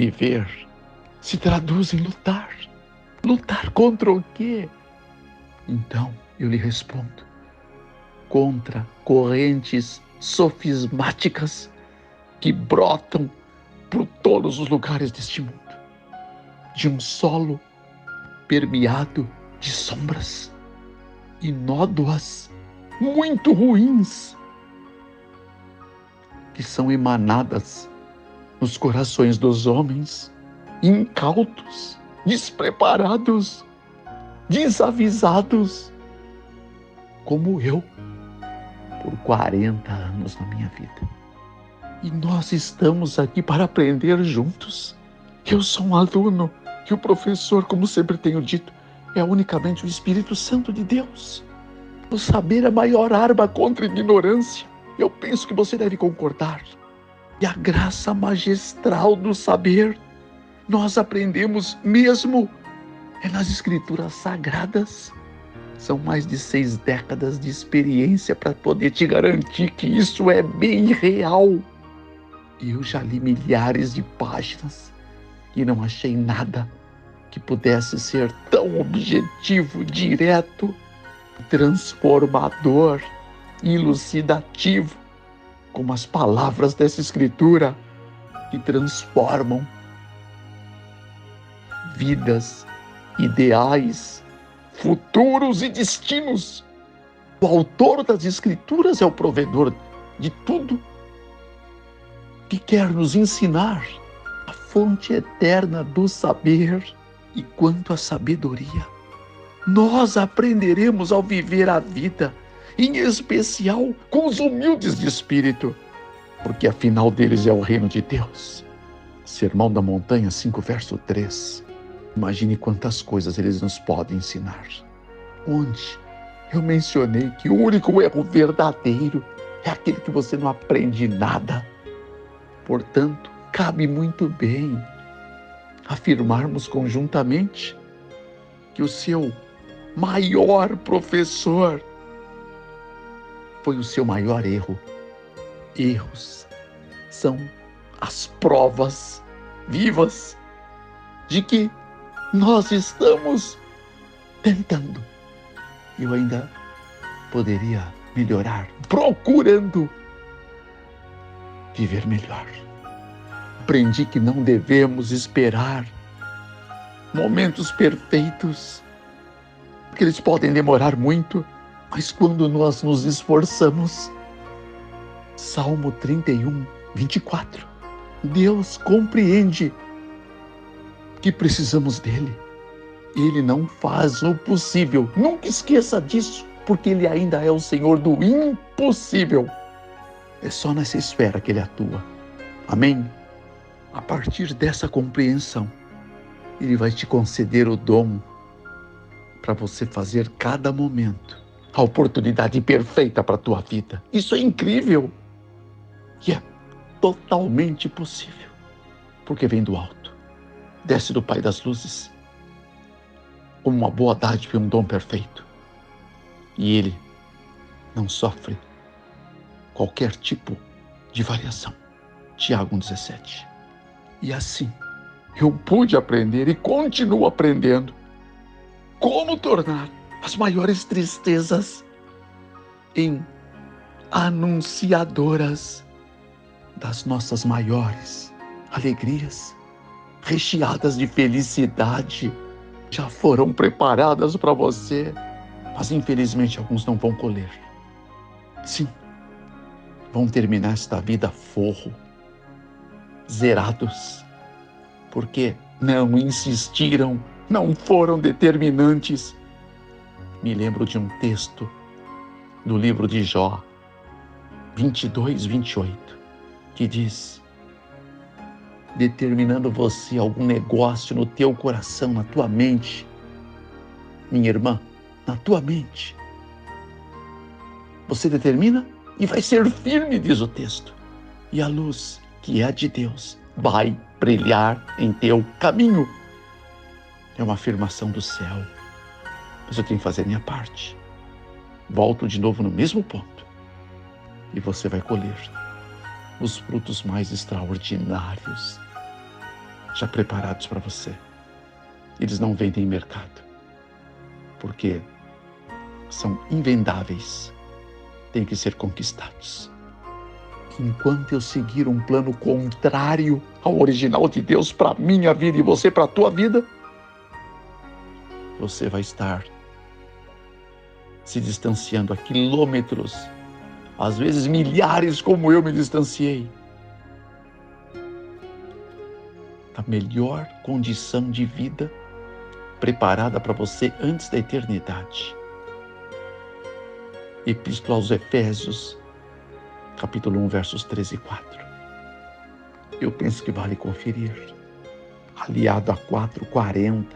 viver se traduz em lutar. Lutar contra o quê? Então eu lhe respondo: contra correntes sofismáticas que brotam por todos os lugares deste mundo, de um solo permeado de sombras e nódoas muito ruins que são emanadas nos corações dos homens incautos, despreparados, desavisados, como eu, por 40 anos na minha vida. E nós estamos aqui para aprender juntos. Eu sou um aluno e o professor, como sempre tenho dito, é unicamente o Espírito Santo de Deus. O saber é a maior arma contra a ignorância. Eu penso que você deve concordar. E a graça magistral do saber, nós aprendemos mesmo nas Escrituras Sagradas. São mais de 6 décadas de experiência para poder te garantir que isso é bem real. E eu já li milhares de páginas e não achei nada que pudesse ser tão objetivo, direto, transformador e elucidativo como as palavras dessa Escritura que transformam vidas, ideais, futuros e destinos. O autor das Escrituras é o provedor de tudo que quer nos ensinar a fonte eterna do saber. E quanto à sabedoria, nós aprenderemos ao viver a vida, em especial com os humildes de espírito, porque afinal deles é o reino de Deus. Sermão da Montanha 5, verso 3. Imagine quantas coisas eles nos podem ensinar. Onde eu mencionei que o único erro verdadeiro é aquele que você não aprende nada. Portanto, cabe muito bem afirmarmos conjuntamente que o seu maior professor foi o seu maior erro. Erros são as provas vivas de que nós estamos tentando. Eu ainda poderia melhorar, procurando viver melhor. Aprendi que não devemos esperar momentos perfeitos, porque eles podem demorar muito, mas quando nós nos esforçamos, Salmo 31, 24, Deus compreende que precisamos dele. Ele não faz o possível. Nunca esqueça disso, porque ele ainda é o Senhor do impossível. É só nessa esfera que ele atua. Amém? A partir dessa compreensão, ele vai te conceder o dom para você fazer cada momento a oportunidade perfeita para a tua vida. Isso é incrível e é totalmente possível, porque vem do alto, desce do Pai das Luzes, como uma boa dádiva e um dom perfeito. E ele não sofre qualquer tipo de variação. Tiago 1,17. E assim, eu pude aprender e continuo aprendendo como tornar as maiores tristezas em anunciadoras das nossas maiores alegrias, recheadas de felicidade. Já foram preparadas para você, mas infelizmente alguns não vão colher. Sim, vão terminar esta vida forro, zerados, porque não insistiram, não foram determinantes. Me lembro de um texto do livro de Jó, 22, 28, que diz: determinando você algum negócio no teu coração, na tua mente, minha irmã, na tua mente, você determina e vai ser firme, diz o texto, e a luz que é de Deus vai brilhar em teu caminho. É uma afirmação do céu, mas eu tenho que fazer a minha parte. Volto de novo no mesmo ponto e você vai colher os frutos mais extraordinários já preparados para você. Eles não vendem em mercado, porque são invendáveis, têm que ser conquistados. Enquanto eu seguir um plano contrário ao original de Deus para minha vida e você para a tua vida, você vai estar se distanciando a quilômetros, às vezes milhares, como eu me distanciei, da melhor condição de vida preparada para você antes da eternidade. Epístola aos Efésios, capítulo 1, versos 13 e 4. Eu penso que vale conferir, aliado a 4:40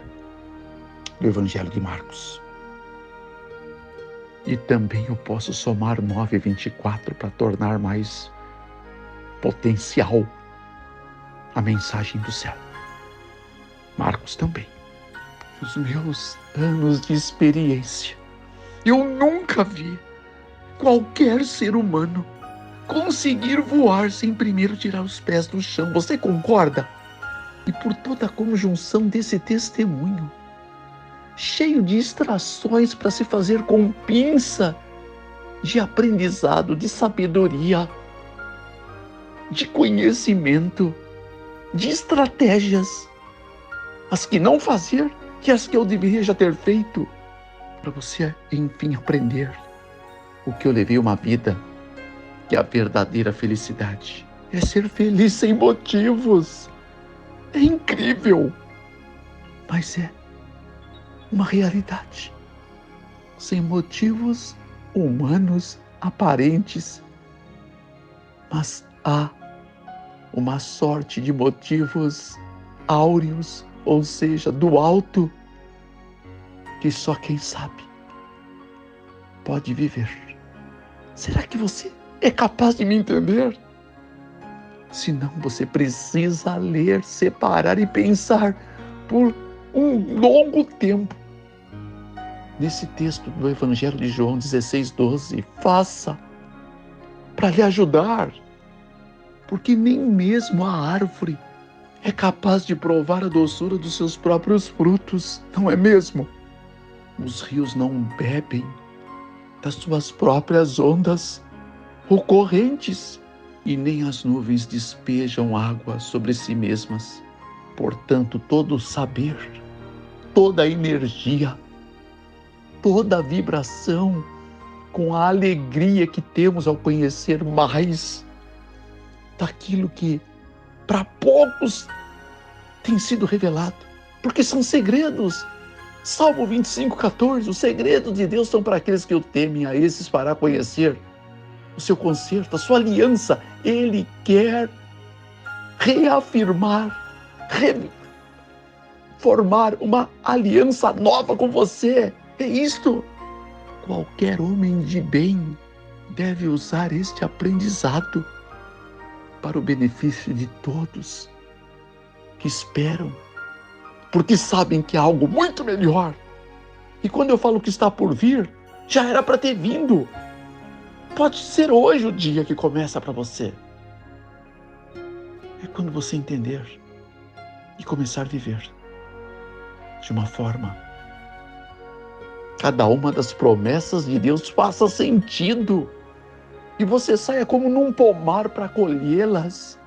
do Evangelho de Marcos. E também eu posso somar 9:24 para tornar mais potencial a mensagem do céu. Marcos também. Os meus anos de experiência, eu nunca vi qualquer ser humano conseguir voar sem primeiro tirar os pés do chão. Você concorda? E por toda a conjunção desse testemunho, cheio de distrações para se fazer com pinça, de aprendizado, de sabedoria, de conhecimento, de estratégias, as que não fazer e as que eu deveria já ter feito, para você, enfim, aprender o que eu levei uma vida, que a verdadeira felicidade é ser feliz sem motivos. É incrível, mas é uma realidade. Sem motivos humanos aparentes, mas há uma sorte de motivos áureos, ou seja, do alto, que só quem sabe pode viver. Será que você é capaz de me entender? Se não, você precisa ler, separar e pensar por um longo tempo nesse texto do Evangelho de João 16:12. Faça para lhe ajudar, porque nem mesmo a árvore é capaz de provar a doçura dos seus próprios frutos, não é mesmo? Os rios não bebem das suas próprias ondas ou correntes, e nem as nuvens despejam água sobre si mesmas. Portanto, todo saber, toda energia, toda vibração, com a alegria que temos ao conhecer mais daquilo que para poucos tem sido revelado, porque são segredos. Salmo 25:14, os segredos de Deus são para aqueles que o temem, a esses fará conhecer o seu conserto, a sua aliança. Ele quer reafirmar, formar uma aliança nova com você. É isto. Qualquer homem de bem deve usar este aprendizado para o benefício de todos que esperam, porque sabem que há algo muito melhor. E quando eu falo que está por vir, já era para ter vindo. Pode ser hoje o dia que começa para você. É quando você entender e começar a viver de uma forma, cada uma das promessas de Deus faça sentido e você saia como num pomar para colhê-las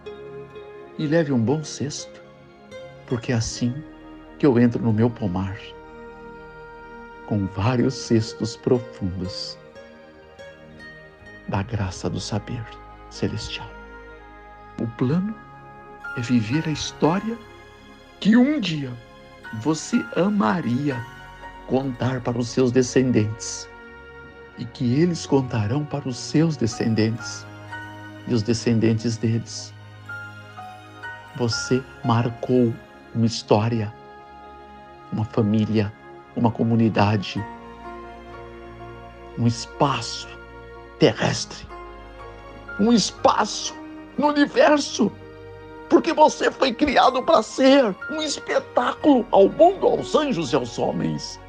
e leve um bom cesto, porque é assim que eu entro no meu pomar, com vários cestos profundos da graça do saber celestial. O plano é viver a história que um dia você amaria contar para os seus descendentes e que eles contarão para os seus descendentes e os descendentes deles. Você marcou uma história, uma família, uma comunidade, um espaço terrestre, um espaço no universo, porque você foi criado para ser um espetáculo ao mundo, aos anjos e aos homens.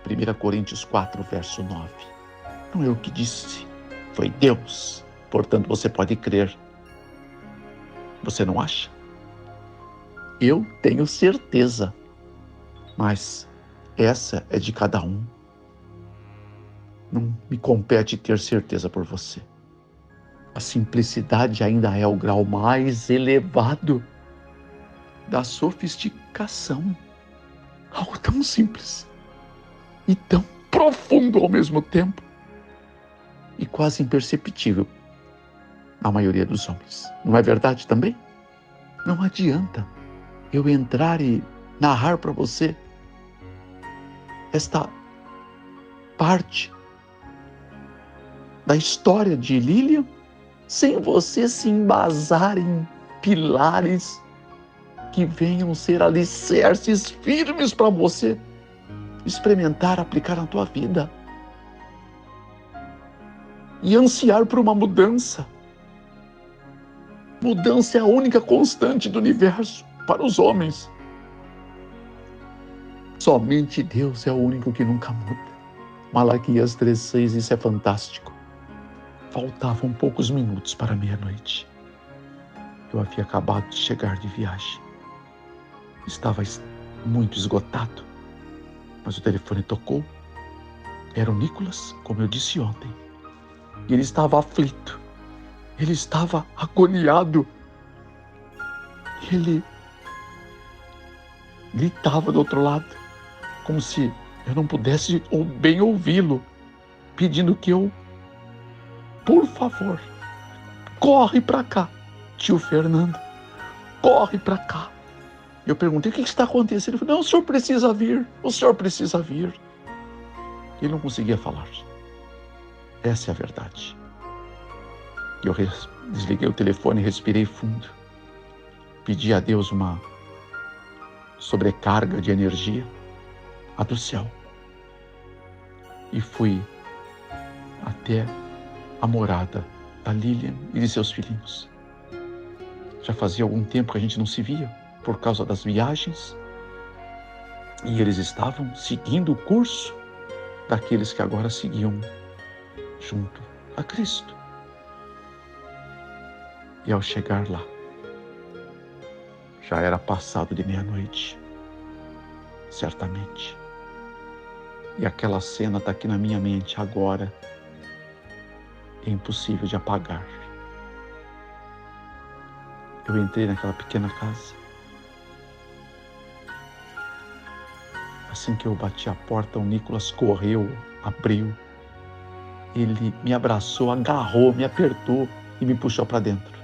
1 Coríntios 4, verso 9. Não é eu que disse, foi Deus. Portanto, você pode crer. Você não acha? eu tenho certeza. Mas essa é de cada um. Não me compete ter certeza por você. A simplicidade ainda é o grau mais elevado da sofisticação. Algo tão simples e tão profundo ao mesmo tempo e quase imperceptível na maioria dos homens. Não é verdade também? Não adianta eu entrar e narrar para você esta parte da história de Lilian sem você se embasar em pilares que venham ser alicerces firmes para você experimentar, aplicar na tua vida e ansiar por uma mudança. Mudança é a única constante do universo para os homens. Somente Deus é o único que nunca muda. Malaquias 3:6, isso é fantástico. Faltavam poucos minutos para meia-noite. Eu havia acabado de chegar de viagem. Estava muito esgotado, mas o telefone tocou. Era o Nicolas, como eu disse ontem. E ele estava aflito. Ele estava agoniado. Ele gritava do outro lado, como se eu não pudesse bem ouvi-lo, pedindo que eu, por favor, corre para cá, tio Fernando, corre para cá. Eu perguntei, o que está acontecendo? Ele falou, não, o senhor precisa vir, o senhor precisa vir. Ele não conseguia falar. Essa é a verdade. Eu desliguei o telefone, respirei fundo, pedi a Deus uma sobrecarga de energia, a do céu, e fui até a morada da Lilian e de seus filhinhos. Já fazia algum tempo que a gente não se via por causa das viagens, e eles estavam seguindo o curso daqueles que agora seguiam junto a Cristo. E ao chegar lá, já era passado de meia-noite, certamente. E aquela cena está aqui na minha mente agora, é impossível de apagar. Eu entrei naquela pequena casa. Assim que eu bati a porta, o Nicolas correu, abriu. Ele me abraçou, agarrou, me apertou e me puxou para dentro.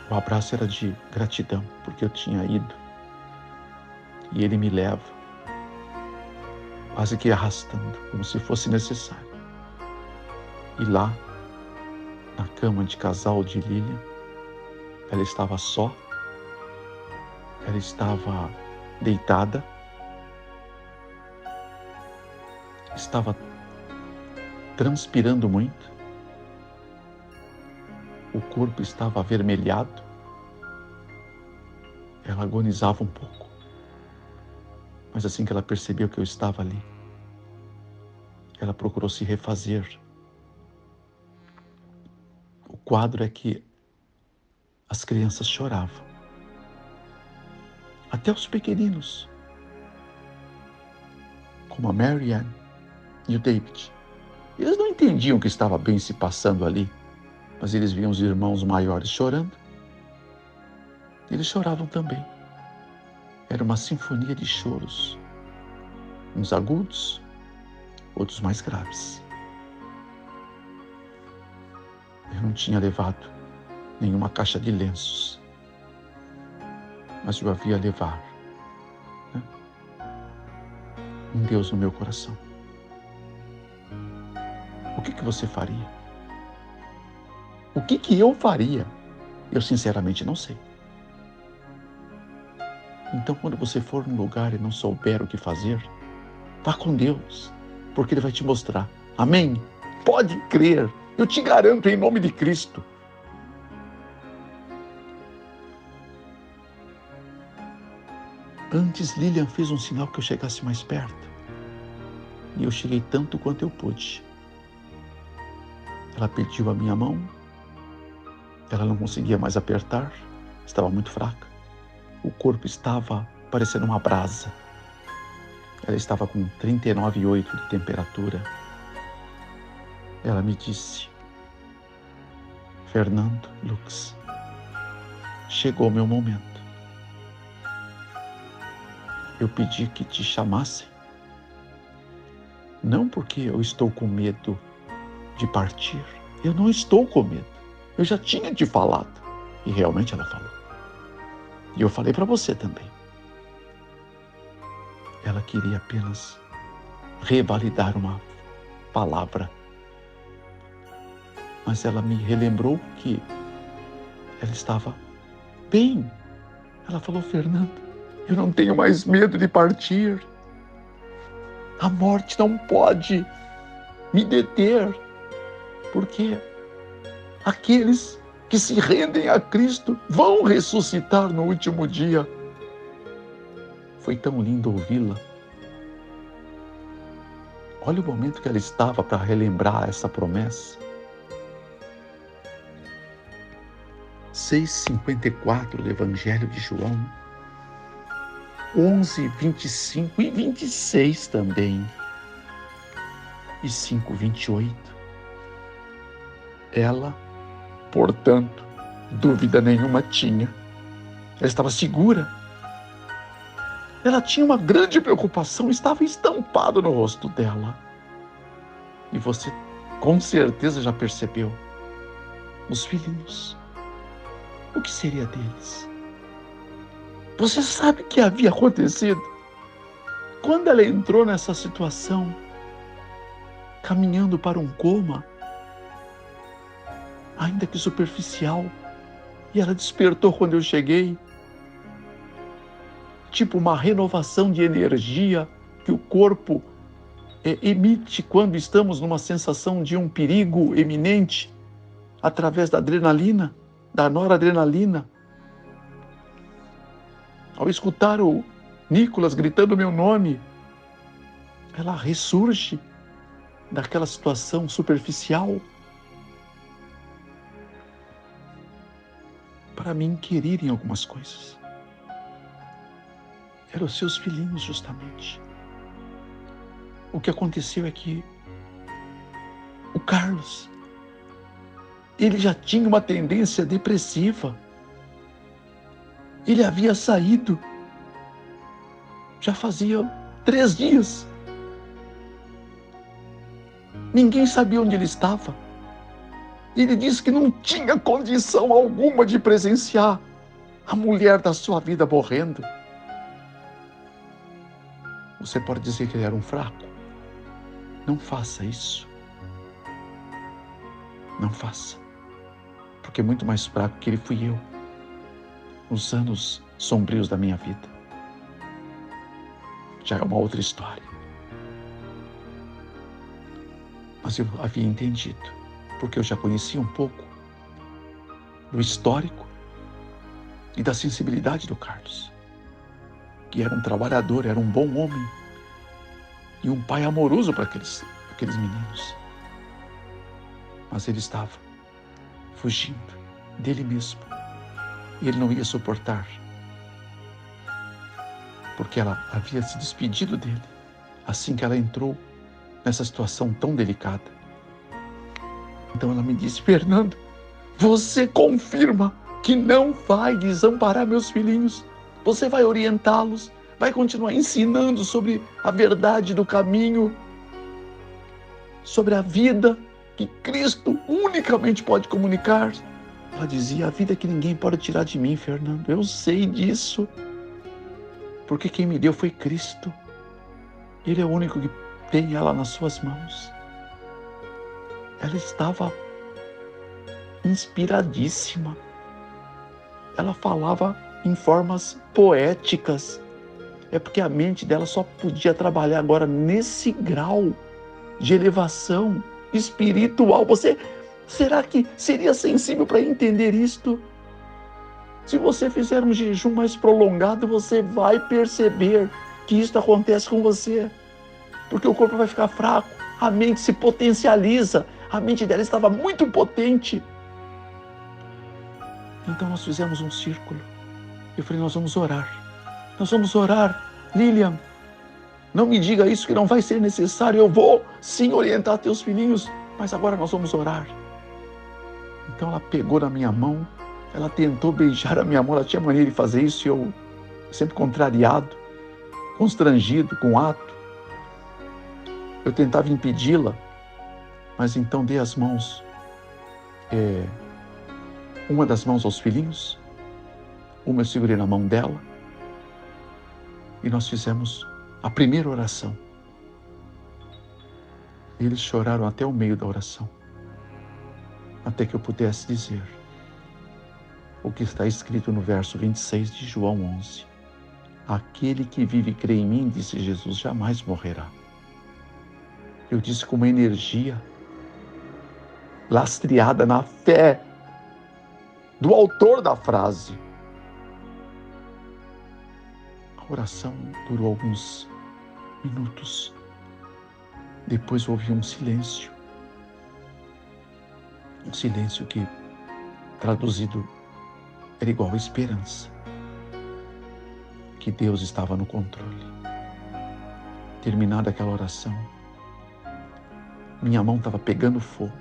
O abraço era de gratidão, porque eu tinha ido. E ele me leva, quase que arrastando, como se fosse necessário. E lá, na cama de casal de Lilian, ela estava só, ela estava deitada, estava transpirando muito, o corpo estava avermelhado, ela agonizava um pouco. Mas assim que ela percebeu que eu estava ali, ela procurou se refazer. O quadro é que as crianças choravam. Até os pequeninos, como a Marianne e o David. Eles não entendiam o que estava bem se passando ali, mas eles viam os irmãos maiores chorando. Eles choravam também. Era uma sinfonia de choros, uns agudos, outros mais graves. Eu não tinha levado nenhuma caixa de lenços, mas eu havia levar, né, um Deus no meu coração. O que você faria? O que eu faria? Eu sinceramente não sei. Então, quando você for num lugar e não souber o que fazer, vá com Deus, porque Ele vai te mostrar. Amém? Pode crer. Eu te garanto em nome de Cristo. Antes, Lilian fez um sinal que eu chegasse mais perto. E eu cheguei tanto quanto eu pude. Ela pediu a minha mão. Ela não conseguia mais apertar. estava muito fraca. O corpo estava parecendo uma brasa. Ela estava com 39,8 de temperatura. Ela me disse: Fernando, Lux, chegou meu momento. Eu pedi que te chamassem, não porque eu estou com medo de partir. Eu não estou com medo. Eu já tinha te falado. E realmente ela falou. E eu falei para você também. Ela queria apenas revalidar uma palavra. Mas ela me relembrou que ela estava bem. Ela falou: Fernando, eu não tenho mais medo de partir. A morte não pode me deter, porque aqueles que se rendem a Cristo vão ressuscitar no último dia. Foi tão lindo ouvi-la. Olha o momento que ela estava para relembrar essa promessa. 6,54 do Evangelho de João, 11, 25 e 26 também, e 5, 28. Ela, portanto, dúvida nenhuma tinha. Ela estava segura. Ela tinha uma grande preocupação, estava estampado no rosto dela. E você com certeza já percebeu. Os filhinhos, o que seria deles? Você sabe o que havia acontecido? Quando ela entrou nessa situação, caminhando para um coma, ainda que superficial, e ela despertou quando eu cheguei, tipo uma renovação de energia que o corpo emite quando estamos numa sensação de um perigo iminente, através da adrenalina, da noradrenalina. Ao escutar o Nicolas gritando meu nome, ela ressurge daquela situação superficial para me inquirir em algumas coisas. Eram os seus filhinhos, justamente. O que aconteceu é que o Carlos, ele já tinha uma tendência depressiva. Ele havia saído já fazia 3 dias. Ninguém sabia onde ele estava. Ele disse que não tinha condição alguma de presenciar a mulher da sua vida morrendo. Você pode dizer que ele era um fraco? Não faça isso. Não faça. Porque muito mais fraco que ele fui eu, nos anos sombrios da minha vida. Já é uma outra história. Mas eu havia entendido, porque eu já conhecia um pouco do histórico e da sensibilidade do Carlos, que era um trabalhador, era um bom homem e um pai amoroso para aqueles meninos. Mas ele estava fugindo dele mesmo e ele não ia suportar, porque ela havia se despedido dele assim que ela entrou nessa situação tão delicada. Então ela me disse: Fernando, você confirma que não vai desamparar meus filhinhos? Você vai orientá-los, vai continuar ensinando sobre a verdade do caminho, sobre a vida que Cristo unicamente pode comunicar? Ela dizia: a vida que ninguém pode tirar de mim, Fernando. Eu sei disso, porque quem me deu foi Cristo. Ele é o único que tem ela nas suas mãos. Ela estava inspiradíssima. Ela falava em formas poéticas. É porque a mente dela só podia trabalhar agora nesse grau de elevação espiritual. Você, será que seria sensível para entender isto? Se você fizer um jejum mais prolongado, você vai perceber que isto acontece com você. Porque o corpo vai ficar fraco, a mente se potencializa. A mente dela estava muito potente. Então nós fizemos um círculo. Eu falei, nós vamos orar. Nós vamos orar. Lilian, não me diga isso que não vai ser necessário. Eu vou sim orientar teus filhinhos, mas agora nós vamos orar. Então ela pegou na minha mão, ela tentou beijar a minha mão, ela tinha maneira de fazer isso e eu sempre contrariado, constrangido com o ato. Eu tentava impedi-la, mas então dei as mãos, uma das mãos aos filhinhos, uma eu segurei na mão dela e nós fizemos a primeira oração. Eles choraram até o meio da oração, até que eu pudesse dizer o que está escrito no verso 26 de João 11. Aquele que vive e crê em mim, disse Jesus, jamais morrerá. Eu disse com uma energia lastreada na fé do autor da frase. A oração durou alguns minutos. Depois houve um silêncio. Um silêncio que, traduzido, era igual a esperança. Que Deus estava no controle. Terminada aquela oração, minha mão estava pegando fogo,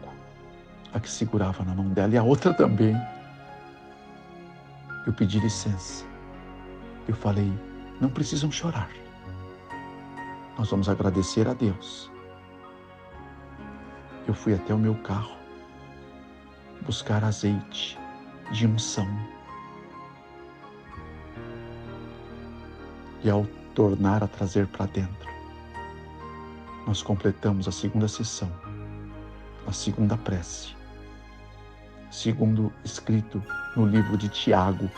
a que segurava na mão dela e a outra também. Eu pedi licença. Eu falei, não precisam chorar. Nós vamos agradecer a Deus. Eu fui até o meu carro buscar azeite de unção. E ao tornar a trazer para dentro, nós completamos a segunda sessão, a segunda prece, segundo escrito no livro de Tiago,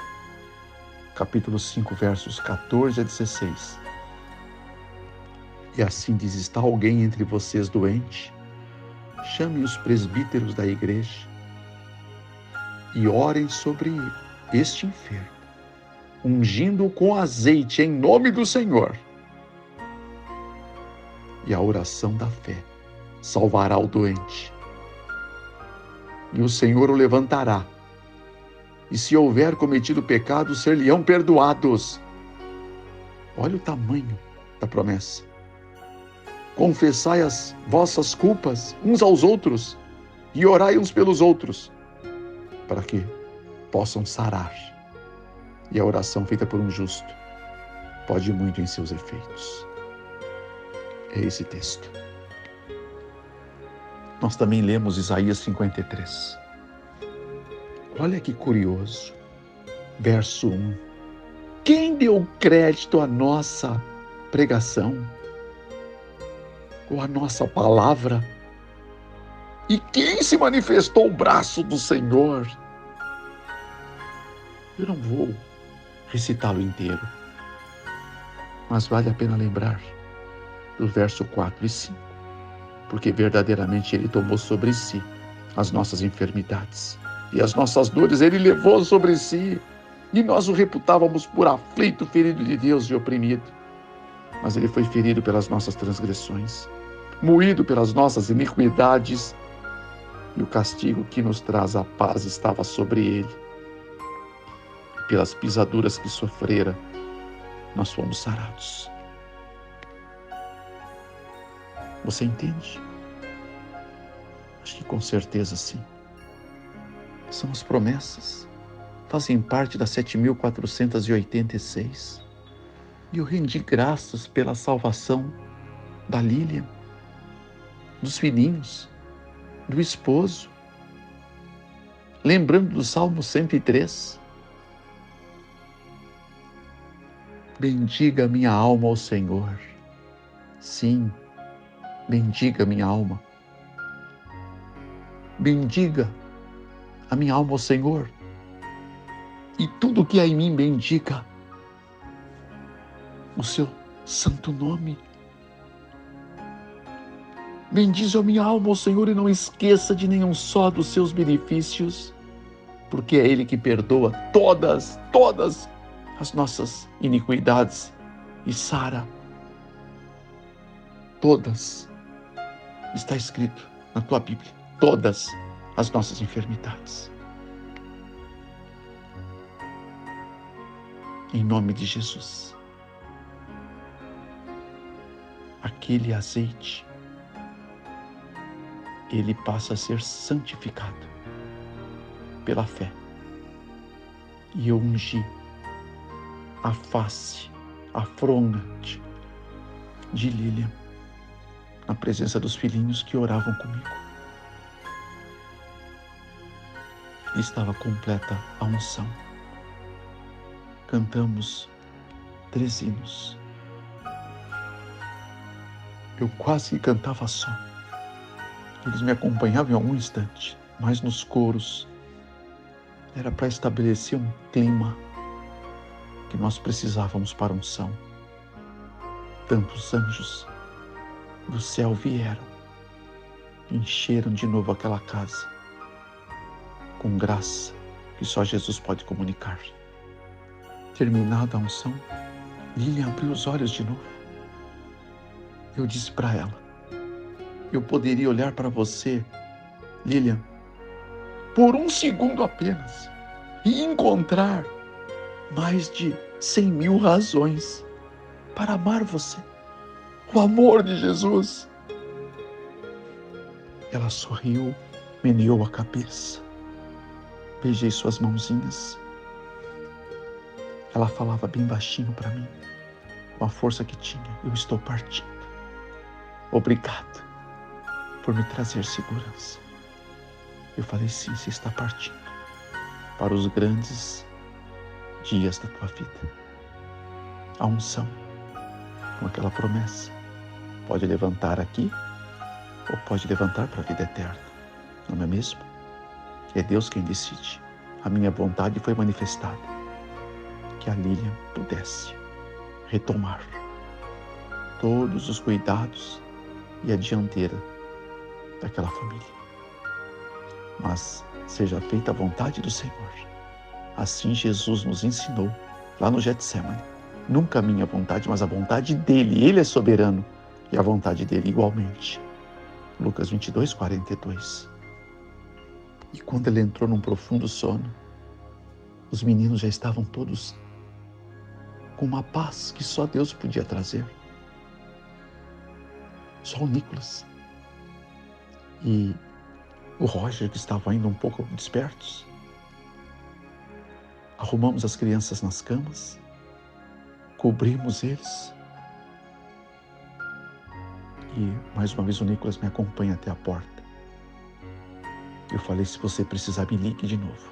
capítulo 5, versos 14 a 16. E assim diz, está alguém entre vocês doente? Chamem os presbíteros da igreja e orem sobre este enfermo, ungindo-o com azeite em nome do Senhor. E a oração da fé salvará o doente. E o Senhor o levantará. E se houver cometido pecado, ser-lhe-ão perdoados. Olha o tamanho da promessa. Confessai as vossas culpas uns aos outros e orai uns pelos outros, para que possam sarar. E a oração feita por um justo pode muito em seus efeitos. É esse texto. Nós também lemos Isaías 53. Olha que curioso. Verso 1. Quem deu crédito à nossa pregação? Ou à nossa palavra? E quem se manifestou o braço do Senhor? Eu não vou recitá-lo inteiro, mas vale a pena lembrar do verso 4 e 5, porque verdadeiramente Ele tomou sobre si as nossas enfermidades e as nossas dores Ele levou sobre si, e nós o reputávamos por aflito, ferido de Deus e oprimido, mas Ele foi ferido pelas nossas transgressões, moído pelas nossas iniquidades, e o castigo que nos traz a paz estava sobre Ele. Pelas pisaduras que sofrera, nós fomos sarados. Você entende? Acho que com certeza sim. São as promessas. Fazem parte das 7.486. E eu rendi graças pela salvação da Lilian, dos filhinhos, do esposo. Lembrando do Salmo 103. Bendiga minha alma ao Senhor. Sim, bendiga minha alma. Bendiga a minha alma ao Senhor. E tudo que há em mim bendiga o seu santo nome. Bendize a minha alma ao Senhor e não esqueça de nenhum só dos seus benefícios, porque é Ele que perdoa todas as nossas iniquidades e sara todas, está escrito na tua Bíblia, todas as nossas enfermidades. em nome de Jesus. Aquele azeite, ele passa a ser santificado pela fé. E eu ungi a face, a fronte de Lilian, na presença dos filhinhos que oravam comigo. E estava completa a unção. Cantamos 3 hinos. Eu quase que cantava só. Eles me acompanhavam em algum instante, mas nos coros era para estabelecer um clima que nós precisávamos para a unção. Tantos anjos do céu vieram, encheram de novo aquela casa com graça que só Jesus pode comunicar. Terminada a unção, Lilian abriu os olhos de novo. Eu disse para ela: eu poderia olhar para você, Lilian, por 1 segundo apenas e encontrar mais de 100.000 razões para amar você. O amor de Jesus. Ela sorriu, meneou a cabeça. Beijei suas mãozinhas. Ela falava bem baixinho para mim, com a força que tinha: eu estou partindo. Obrigado por me trazer segurança. Eu falei: sim, você está partindo para os grandes dias da tua vida. A unção, com aquela promessa, pode levantar aqui ou pode levantar para a vida eterna. Não é mesmo? É Deus quem decide. A minha vontade foi manifestada. Que a Lilian pudesse retomar todos os cuidados e a dianteira daquela família. Mas seja feita a vontade do Senhor. Assim Jesus nos ensinou lá no Getsemane. Nunca a minha vontade, mas a vontade dele. Ele é soberano e a vontade dele igualmente. Lucas 22, 42. E quando ele entrou num profundo sono, os meninos já estavam todos com uma paz que só Deus podia trazer. Só o Nicolas e o Roger, que estavam ainda um pouco despertos. Arrumamos as crianças nas camas, cobrimos eles. E mais uma vez o Nicolas me acompanha até a porta. Eu falei: se você precisar, me ligue de novo.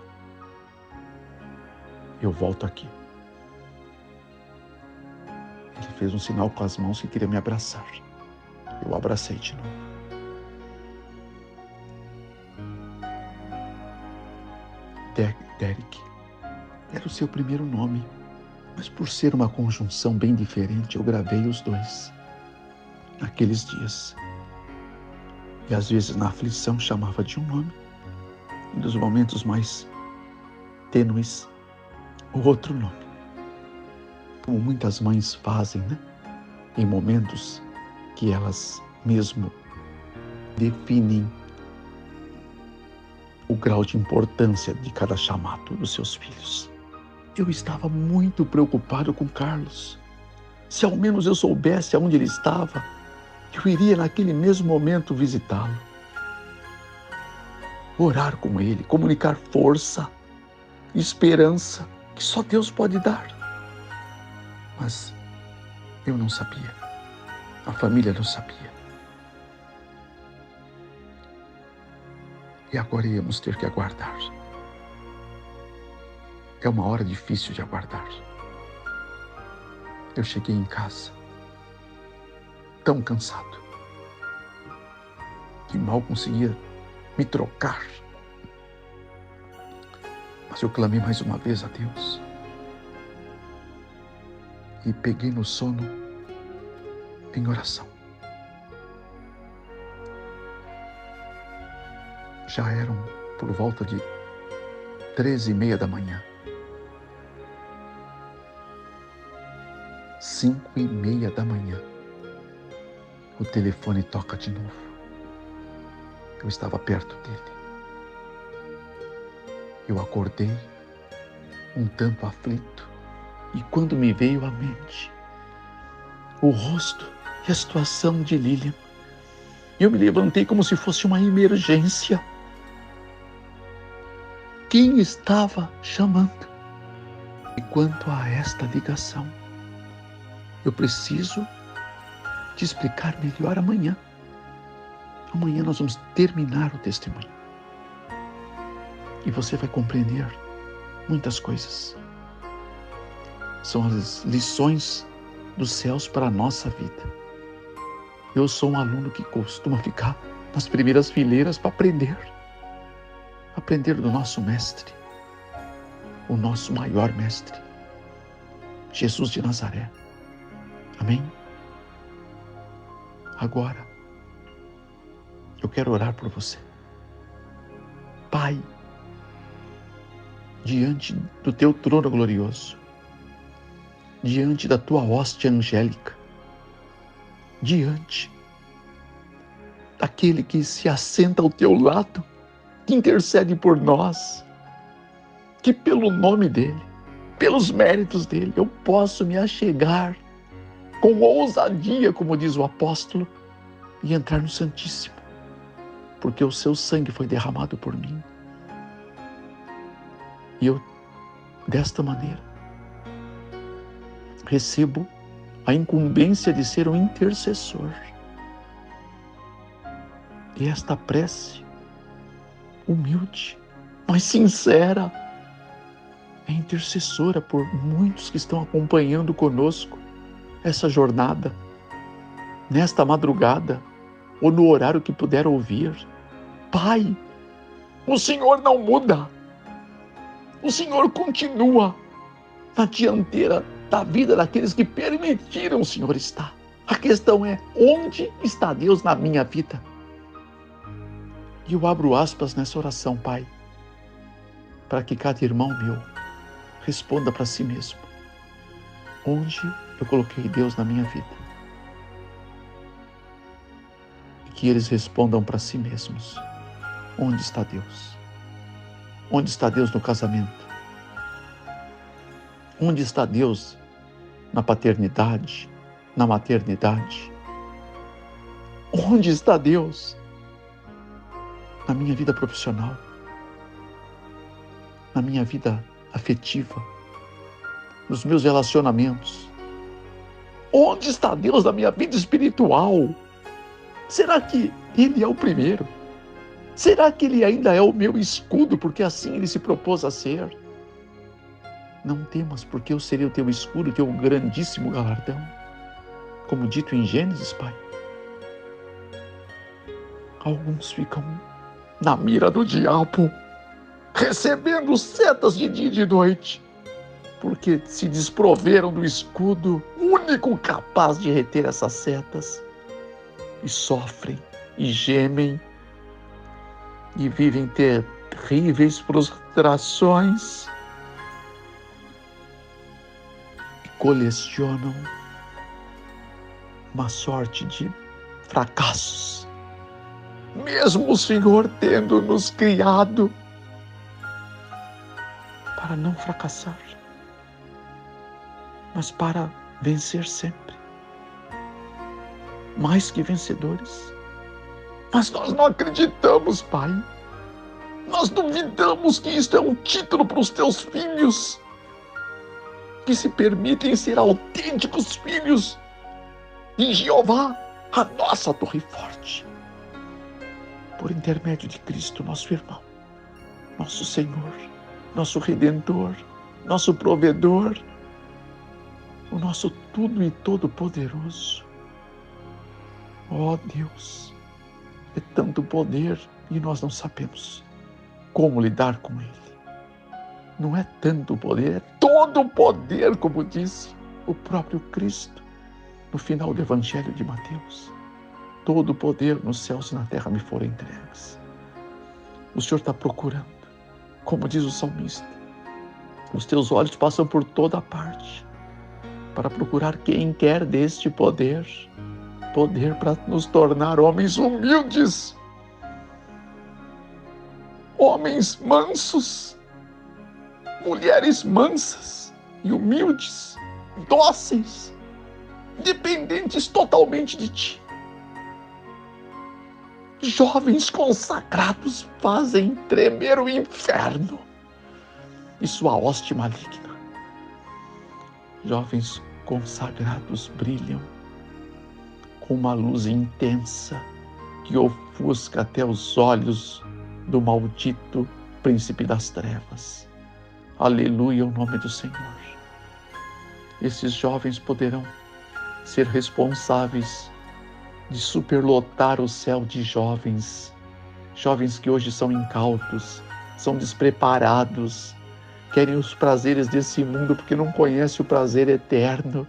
Eu volto aqui. Ele fez um sinal com as mãos que queria me abraçar. Eu abracei de novo. Derek era o seu primeiro nome, mas por ser uma conjunção bem diferente, eu gravei os dois naqueles dias. E às vezes na aflição chamava de um nome, e nos momentos mais tênues, o outro nome. Como muitas mães fazem, né? Em momentos que elas mesmo definem o grau de importância de cada chamado dos seus filhos. Eu estava muito preocupado com Carlos. Se ao menos eu soubesse aonde ele estava, eu iria naquele mesmo momento visitá-lo, orar com ele, comunicar força, esperança que só Deus pode dar. Mas eu não sabia, a família não sabia. E agora íamos ter que aguardar. É uma hora difícil de aguardar. Eu cheguei em casa tão cansado que mal conseguia me trocar. Mas eu clamei mais uma vez a Deus e peguei no sono em oração. Já eram por volta de 13h30 da manhã. 5h30 da manhã. O telefone toca de novo. Eu estava perto dele. Eu acordei um tanto aflito, E quando me veio à mente o rosto e a situação de Lilian, eu me levantei como se fosse uma emergência. Quem estava chamando? E quanto a esta ligação, eu preciso te explicar melhor amanhã. Amanhã nós vamos terminar o testemunho. E você vai compreender muitas coisas. São as lições dos céus para a nossa vida. Eu sou um aluno que costuma ficar nas primeiras fileiras para aprender. Aprender do nosso mestre, o nosso maior mestre, Jesus de Nazaré. Amém? Agora, eu quero orar por você. Pai, diante do teu trono glorioso, diante da tua hóstia angélica, diante daquele que se assenta ao teu lado, que intercede por nós, que pelo nome dele, pelos méritos dele, eu posso me achegar com ousadia, como diz o apóstolo, e entrar no Santíssimo, porque o seu sangue foi derramado por mim. E eu, desta maneira, recebo a incumbência de ser um intercessor. E esta prece, humilde, mas sincera, é intercessora por muitos que estão acompanhando conosco essa jornada, nesta madrugada, ou no horário que puder ouvir. Pai, o Senhor não muda. O Senhor continua na dianteira da vida daqueles que permitiram o Senhor estar. A questão é, onde está Deus na minha vida? E eu abro aspas nessa oração, Pai, para que cada irmão meu responda para si mesmo. Onde eu coloquei Deus na minha vida? E que eles respondam para si mesmos. Onde está Deus? Onde está Deus no casamento? Onde está Deus na paternidade, na maternidade? Onde está Deus na minha vida profissional, na minha vida afetiva, nos meus relacionamentos? Onde está Deus na minha vida espiritual? Será que Ele é o primeiro? Será que Ele ainda é o meu escudo, porque assim Ele se propôs a ser? Não temas, porque eu serei o teu escudo, o teu grandíssimo galardão. Como dito em Gênesis, Pai. Alguns ficam na mira do diabo, recebendo setas de dia e de noite, porque se desproveram do escudo único capaz de reter essas setas, e sofrem, e gemem, e vivem terríveis frustrações, e colecionam uma sorte de fracassos, mesmo o Senhor tendo nos criado para não fracassar, mas para vencer sempre, mais que vencedores. Mas nós não acreditamos, Pai. Nós duvidamos que isto é um título para os teus filhos, que se permitem ser autênticos filhos de Jeová, a nossa torre forte, por intermédio de Cristo, nosso irmão, nosso Senhor, nosso Redentor, nosso provedor, o nosso tudo e todo poderoso. Ó Deus, é tanto poder e nós não sabemos como lidar com ele. Não é tanto poder, é todo o poder, como disse o próprio Cristo no final do Evangelho de Mateus. Todo o poder nos céus e na terra me foram entregues. O Senhor está procurando, como diz o salmista, os teus olhos passam por toda parte para procurar quem quer deste poder, poder para nos tornar homens humildes, homens mansos, mulheres mansas, e humildes, dóceis, dependentes totalmente de ti. Jovens consagrados fazem tremer o inferno e sua hoste maligna. Jovens consagrados brilham com uma luz intensa que ofusca até os olhos do maldito príncipe das trevas. Aleluia, o nome do Senhor. Esses jovens poderão ser responsáveis de superlotar o céu de jovens que hoje são incautos, são despreparados, querem os prazeres desse mundo porque não conhecem o prazer eterno.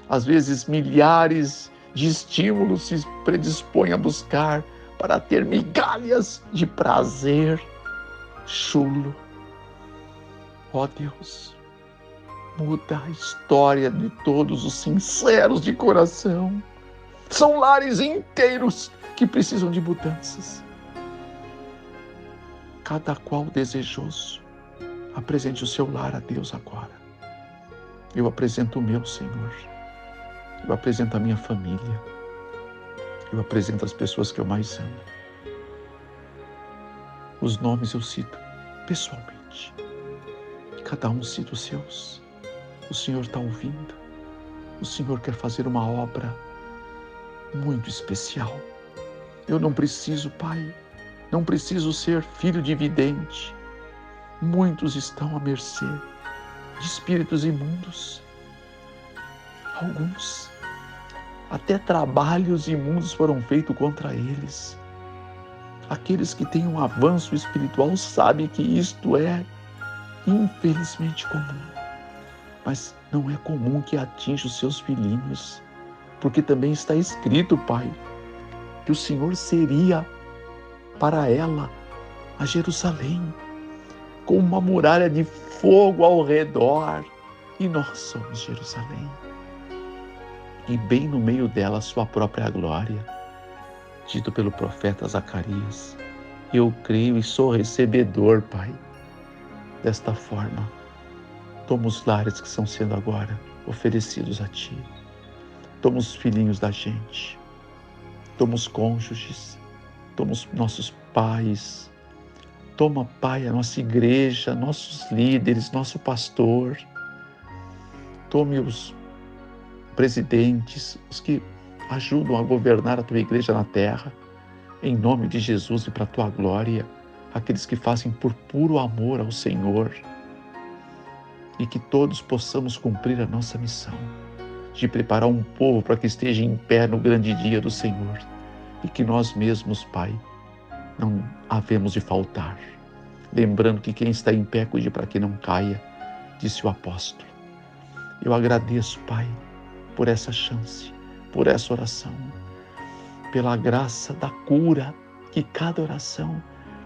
Às vezes milhares de estímulos se predispõem a buscar para ter migalhas de prazer chulo. Ó Deus, muda a história de todos os sinceros de coração. São lares inteiros que precisam de mudanças. Cada qual desejoso, apresente o seu lar a Deus agora. Eu apresento o meu, Senhor. Eu apresento a minha família. Eu apresento as pessoas que eu mais amo. Os nomes eu cito pessoalmente. Cada um cita os seus. O Senhor está ouvindo. O Senhor quer fazer uma obra muito especial. Eu não preciso, Pai, não preciso ser filho de vidente. Muitos estão à mercê de espíritos imundos. Alguns, até trabalhos imundos foram feitos contra eles. Aqueles que têm um avanço espiritual sabem que isto é infelizmente comum. Mas não é comum que atinja os seus filhinhos, porque também está escrito, Pai, que o Senhor seria para ela a Jerusalém, com uma muralha de fogo ao redor, e nós somos Jerusalém. E bem no meio dela a sua própria glória, dito pelo profeta Zacarias. Eu creio e sou recebedor, Pai. Desta forma, toma os lares que estão sendo agora oferecidos a Ti. Toma os filhinhos da gente. Toma os cônjuges. Toma os nossos pais. Toma, Pai, a nossa igreja, nossos líderes, nosso pastor. Tome os presidentes, os que ajudam a governar a Tua igreja na terra, em nome de Jesus e para a Tua glória, aqueles que fazem por puro amor ao Senhor, e que todos possamos cumprir a nossa missão de preparar um povo para que esteja em pé no grande dia do Senhor, e que nós mesmos, Pai, não havemos de faltar, lembrando que quem está em pé cuide para que não caia, disse o apóstolo. Eu agradeço, Pai, por essa chance, por essa oração, pela graça da cura, que cada oração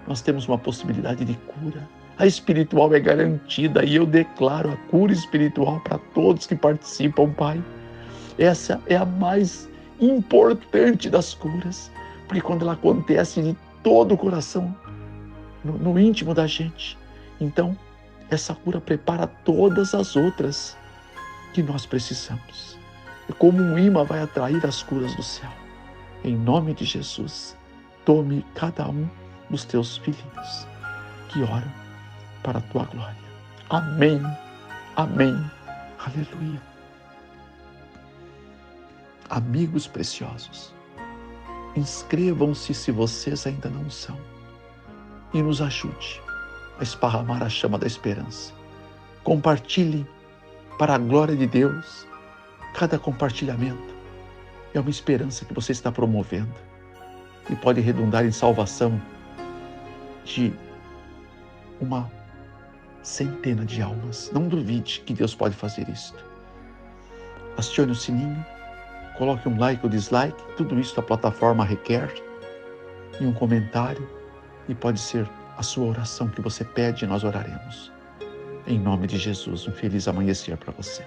nós temos uma possibilidade de cura. A espiritual é garantida e eu declaro a cura espiritual para todos que participam, Pai. Essa é a mais importante das curas, porque quando ela acontece de todo o coração, no íntimo da gente, então essa cura prepara todas as outras que nós precisamos. E como um imã vai atrair as curas do céu. Em nome de Jesus, tome cada um dos teus filhinhos que oram para a tua glória. Amém, amém, aleluia. Amigos preciosos, inscrevam-se se vocês ainda não são e nos ajude a esparramar a chama da esperança. Compartilhem para a glória de Deus. Cada compartilhamento é uma esperança que você está promovendo e pode redundar em salvação de uma centena de almas. Não duvide que Deus pode fazer isto. Acione o sininho, coloque um like ou dislike, tudo isso a plataforma requer, e um comentário, e pode ser a sua oração que você pede e nós oraremos. Em nome de Jesus, um feliz amanhecer para você.